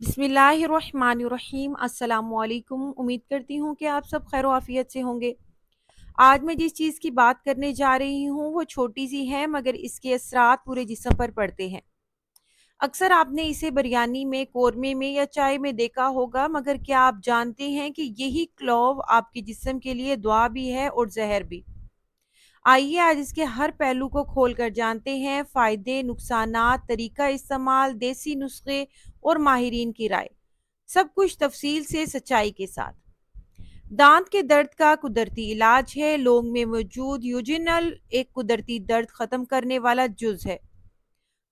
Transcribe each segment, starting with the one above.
बिस्मिल्लाहिर्रहमानिर्रहीम। अस्सलाम वालेकुम। उम्मीद करती हूँ कि आप सब खैर आफियत से होंगे। आज मैं जिस चीज़ की बात करने जा रही हूँ वो छोटी सी है, मगर इसके असरात पूरे जिस्म पर पड़ते हैं। अक्सर आपने इसे बिरयानी में, कोरमे में या चाय में देखा होगा, मगर क्या आप जानते हैं कि यही क्लोव आपके जिस्म के लिए दुआ भी है और जहर भी। आइए आज इसके हर पहलू को खोल कर जानते हैं। फ़ायदे, नुकसानात, तरीका इस्तेमाल, देसी नुस्खे और माहिरीन की राय, सब कुछ तफसील से सच्चाई के साथ। दांत के दर्द का कुदरती इलाज है। लौंग में मौजूद यूजिनल एक कुदरती दर्द खत्म करने वाला जुज है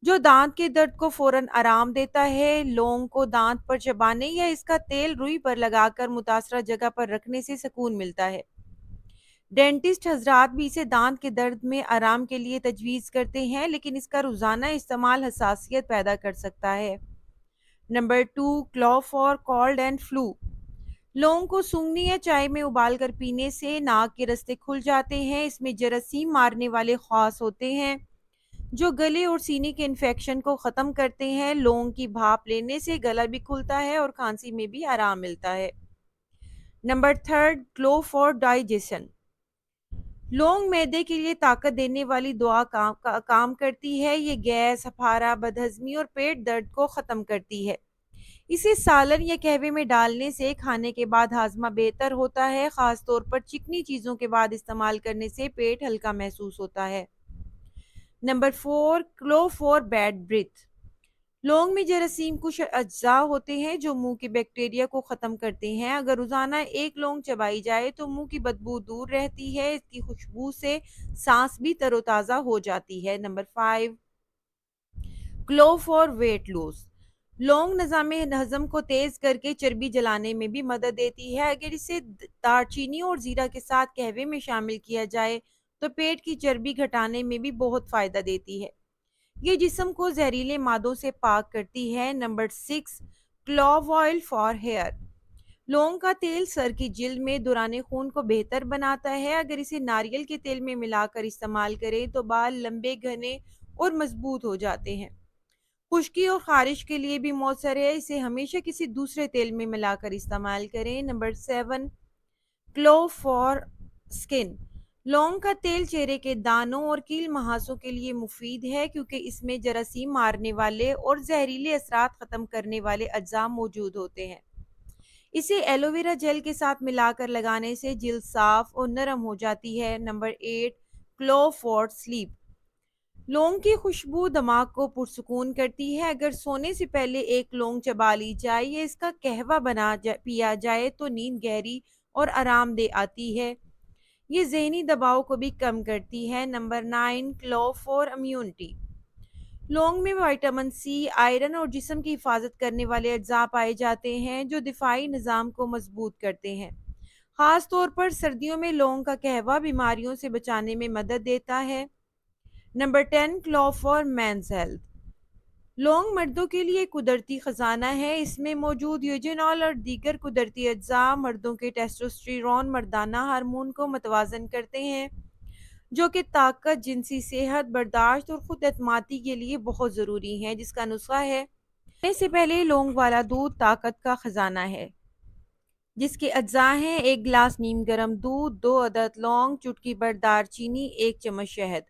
जो दांत के दर्द को फौरन आराम देता है। लौंग को दांत पर चबाने या इसका तेल रुई पर लगाकर मुतासरा जगह पर रखने से सुकून मिलता है। डेंटिस्ट हजरात भी इसे दांत के दर्द में आराम के लिए तजवीज़ करते हैं, लेकिन इसका रोज़ाना इस्तेमाल हसासियत पैदा कर सकता है। Number two, clove for cold and flu. लौंग को सूंघने या चाय में उबाल कर पीने से नाक के रास्ते खुल जाते हैं। इसमें जरासीम मारने वाले खास होते हैं जो गले और सीने के इन्फेक्शन को ख़त्म करते हैं। लौंग की भाप लेने से गला भी खुलता है और खांसी में भी आराम मिलता है। Number third, glow for digestion. लौंग मैदे के लिए ताकत देने वाली दवा काम करती है। ये गैस, हफारा, बदहजमी और पेट दर्द को ख़त्म करती है। इसे सालन या कहवे में डालने से खाने के बाद हाजमा बेहतर होता है। ख़ास तौर पर चिकनी चीज़ों के बाद इस्तेमाल करने से पेट हल्का महसूस होता है। Number four, clove for bad breath. लौंग में जरासीम कुछ अज्जा होते हैं जो मुंह के बैक्टीरिया को ख़त्म करते हैं। अगर रोज़ाना एक लौंग चबाई जाए तो मुंह की बदबू दूर रहती है। इसकी खुशबू से सांस भी तरोताज़ा हो जाती है। Number five, glow for weight loss. लौंग निज़ाम हजम को तेज करके चर्बी जलाने में भी मदद देती है। अगर इसे दालचीनी और जीरा के साथ कहवे में शामिल किया जाए तो पेट की चर्बी घटाने में भी बहुत फायदा देती है। ये जिस्म को जहरीले मादों से पाक करती है। Number six, clove oil for hair. लौंग का तेल सर की जिल्द में दौरान खून को बेहतर बनाता है। अगर इसे नारियल के तेल में मिलाकर इस्तेमाल करें तो बाल लंबे, घने और मजबूत हो जाते हैं। खुश्की और खारिश के लिए भी मौसर है। इसे हमेशा किसी दूसरे तेल में मिलाकर इस्तेमाल करें। Number seven, clove for skin. लौंग का तेल चेहरे के दानों और कील मुहासों के लिए मुफीद है क्योंकि इसमें जरासीम मारने वाले और जहरीले असरात खत्म करने वाले अज्जा मौजूद होते हैं। इसे एलोवेरा जेल के साथ मिलाकर लगाने से जिल्द साफ और नरम हो जाती है। Number eight, clove for sleep. लौंग की खुशबू दिमाग को पुरसुकून करती है। अगर सोने से पहले एक लौंग चबा ली जाए या इसका कहवा पिया जाए तो नींद गहरी और आरामदेह आती है। ये ज़हनी दबाव को भी कम करती है। Number nine, clove for immunity. लौंग में विटामिन सी, आयरन और जिस्म की हिफाजत करने वाले अज्जा पाए जाते हैं जो दिफाई निज़ाम को मजबूत करते हैं। ख़ास तौर पर सर्दियों में लौंग का कहवा बीमारियों से बचाने में मदद देता है। Number ten, clove for men's health. लौंग मर्दों के लिए कुदरती खजाना है। इसमें मौजूद यूजेनॉल और दीगर कुदरती अज्जा मर्दों के टेस्टोस्टेरोन, मर्दाना हार्मोन को मतवाजन करते हैं, जो कि ताकत, जिनसी सेहत, बर्दाश्त और खुद एतमादी के लिए बहुत ज़रूरी है। जिसका नुस्खा है, सोने से पहले लौंग वाला दूध ताकत का खजाना है। जिसके अज्जा हैं, एक गिलास नीम गर्म दूध, 2 अदद लौंग, चुटकी भर दारचीनी, 1 चम्मच शहद।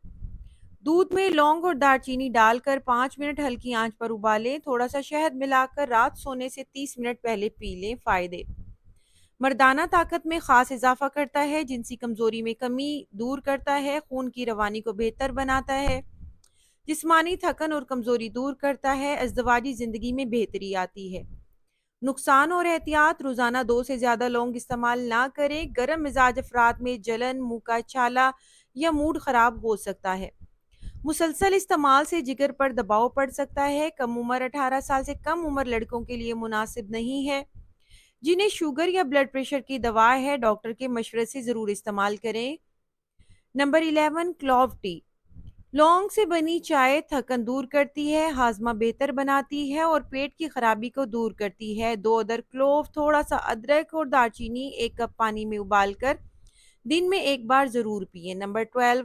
दूध में लौंग और दालचीनी डालकर 5 मिनट हल्की आंच पर उबालें। थोड़ा सा शहद मिलाकर रात सोने से 30 मिनट पहले पी लें। फायदे, मर्दाना ताकत में खास इजाफा करता है, जिनसी कमजोरी में कमी दूर करता है, खून की रवानी को बेहतर बनाता है, जिस्मानी थकन और कमजोरी दूर करता है, अज़दवाजी जिंदगी में बेहतरी आती है। नुकसान और एहतियात, रोजाना 2 से ज्यादा लौंग इस्तेमाल ना करें। गर्म मिजाज अफराद में जलन, मुंह का छाला या मूड खराब हो सकता है। मुसलसल इस्तेमाल से जिगर पर दबाव पड़ सकता है। कम उम्र, 18 साल से कम उम्र लड़कों के लिए मुनासिब नहीं है। जिन्हें शुगर या ब्लड प्रेशर की दवा है, डॉक्टर के मशवरे से ज़रूर इस्तेमाल करें। Number 11, clove T. लौंग से बनी चाय थकन दूर करती है, हाजमा बेहतर बनाती है और पेट की खराबी को दूर करती है। 2 अदर क्लोव, थोड़ा सा अदरक और दालचीनी 1 कप पानी में उबालकर दिन में एक बार ज़रूर पिए। Number 12,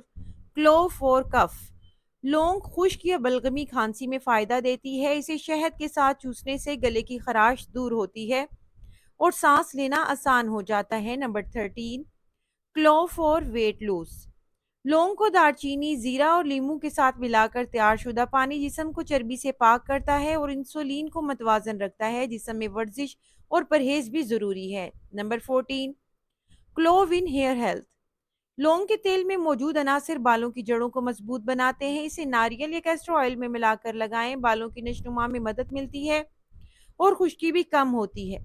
clove for cough. لونگ خشک یا بلغمی کھانسی میں فائدہ دیتی ہے، اسے شہد کے ساتھ چوسنے سے گلے کی خراش دور ہوتی ہے اور سانس لینا آسان ہو جاتا ہے۔ Number 13، clove for weight loss. لونگ کو دار چینی، زیرہ اور لیموں کے ساتھ ملا کر تیار شدہ پانی جسم کو چربی سے پاک کرتا ہے اور انسولین کو متوازن رکھتا ہے۔ جسم میں ورزش اور پرہیز بھی ضروری ہے۔ Number 14، clove in hair health. لونگ کے تیل میں موجود عناصر بالوں کی جڑوں کو مضبوط بناتے ہیں، اسے ناریل یا کیسٹر آئل میں ملا کر لگائیں، بالوں کی نشوونما میں مدد ملتی ہے اور خشکی بھی کم ہوتی ہے۔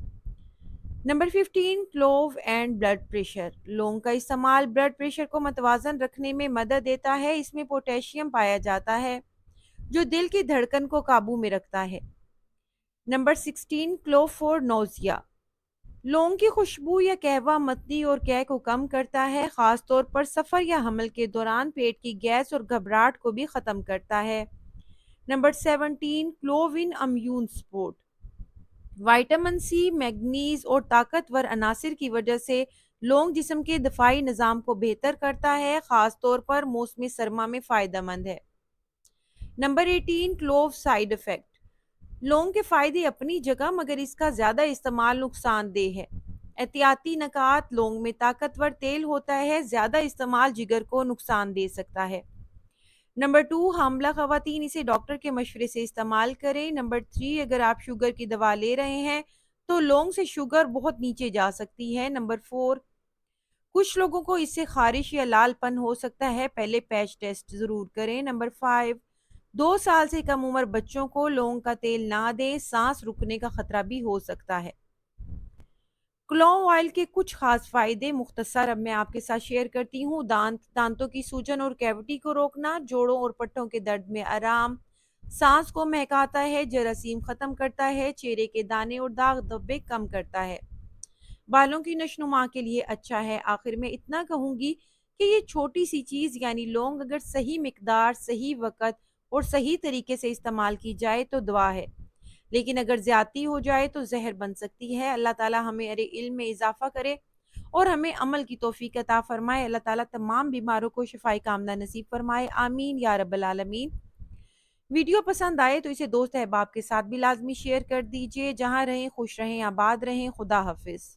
Number 15، clove and blood pressure. لونگ کا استعمال بلڈ پریشر کو متوازن رکھنے میں مدد دیتا ہے، اس میں پوٹیشیم پایا جاتا ہے جو دل کی دھڑکن کو قابو میں رکھتا ہے۔ Number 16، کلوو for نوزیا۔ لونگ کی خوشبو یا قہوہ متلی اور قے کو کم کرتا ہے، خاص طور پر سفر یا حمل کے دوران پیٹ کی گیس اور گھبراہٹ کو بھی ختم کرتا ہے۔ نمبر 17، کلوو ان immune support. Vitamin C, manganese اور طاقتور عناصر کی وجہ سے لونگ جسم کے دفاعی نظام کو بہتر کرتا ہے، خاص طور پر موسم سرما میں فائدہ مند ہے۔ Number 18، clove side effect. لونگ کے فائدے اپنی جگہ مگر اس کا زیادہ استعمال نقصان دہ ہے۔ احتیاطی نکات: لونگ میں طاقتور تیل ہوتا ہے، زیادہ استعمال جگر کو نقصان دے سکتا ہے۔ نمبر 2، حاملہ خواتین اسے ڈاکٹر کے مشورے سے استعمال کریں۔ نمبر 3، اگر آپ شوگر کی دوا لے رہے ہیں تو لونگ سے شوگر بہت نیچے جا سکتی ہے۔ نمبر 4، کچھ لوگوں کو اس سے خارش یا لال پن ہو سکتا ہے، پہلے پیچ ٹیسٹ ضرور کریں۔ نمبر 5، 2 سال سے کم عمر بچوں کو لونگ کا تیل نہ دیں، سانس رکنے کا خطرہ بھی ہو سکتا ہے۔ کلوو آئل کے کچھ خاص فائدے مختصر اب میں آپ کے ساتھ شیئر کرتی ہوں۔ دانتوں کی سوجن اور کیوٹی کو روکنا، جوڑوں اور پٹھوں کے درد میں آرام، سانس کو مہکاتا ہے، جراثیم ختم کرتا ہے، چہرے کے دانے اور داغ دھبے کم کرتا ہے، بالوں کی نشوونما کے لیے اچھا ہے۔ آخر میں اتنا کہوں گی کہ یہ چھوٹی سی چیز یعنی لونگ اگر صحیح مقدار، صحیح وقت اور صحیح طریقے سے استعمال کی جائے تو دوا ہے، لیکن اگر زیادتی ہو جائے تو زہر بن سکتی ہے۔ اللہ تعالی ہمارے علم میں اضافہ کرے اور ہمیں عمل کی توفیق عطا فرمائے۔ اللہ تعالیٰ تمام بیماروں کو شفائی کاملہ نصیب فرمائے، آمین یا رب العالمین۔ ویڈیو پسند آئے تو اسے دوست احباب کے ساتھ بھی لازمی شیئر کر دیجئے۔ جہاں رہیں خوش رہیں، آباد رہیں۔ خدا حافظ۔